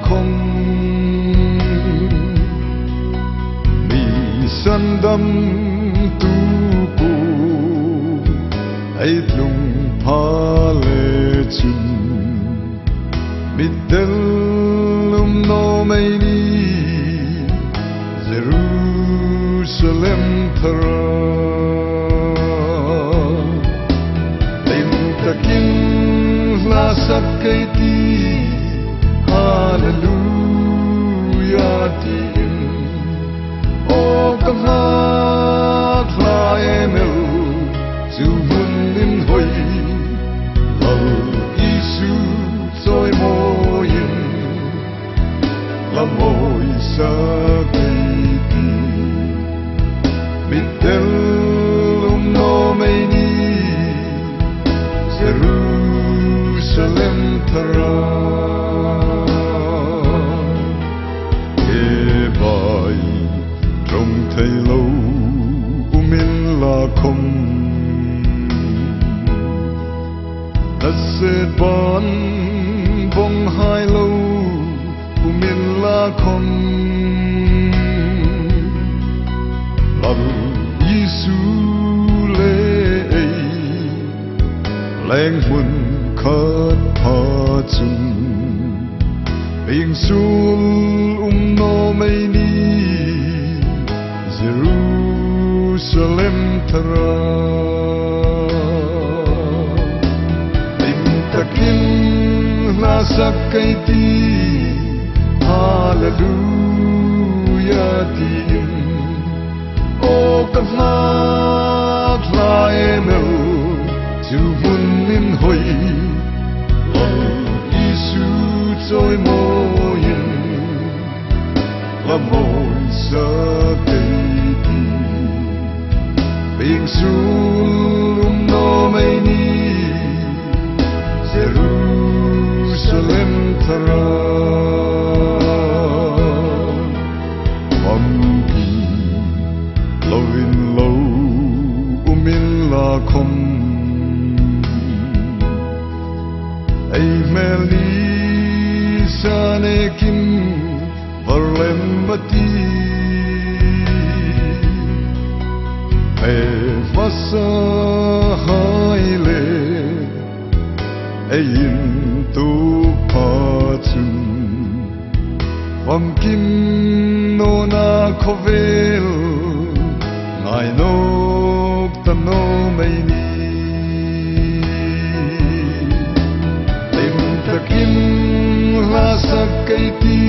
không mi san đâm tu cô ai lung pha lệ chun mi del lum no mai ni Jerusalem thara lim takin la sakati hallelujah tin o kamha kla emel zu hun in hoi al isu soi moyin la moi sakati Midelum no meini Jerusalem thara Ebai trong thầy lâu umin la không Nasset ban bong hai lâu umin la không Giêsu lệ leng hun khát pha chung Bing sul no mai ni Jerusalem thara Lim takin la sakati hallelujah tin O kamha kla emel zu hun in hoi al isu choi moyin la moi sa teiti bing sul no mai ni Jerusalem thara Lovin low umin la không ai meli sane kim varlem bati e fasa haile ein tu patun vam kim no na khovel I know the no may ni Lim takin la sakati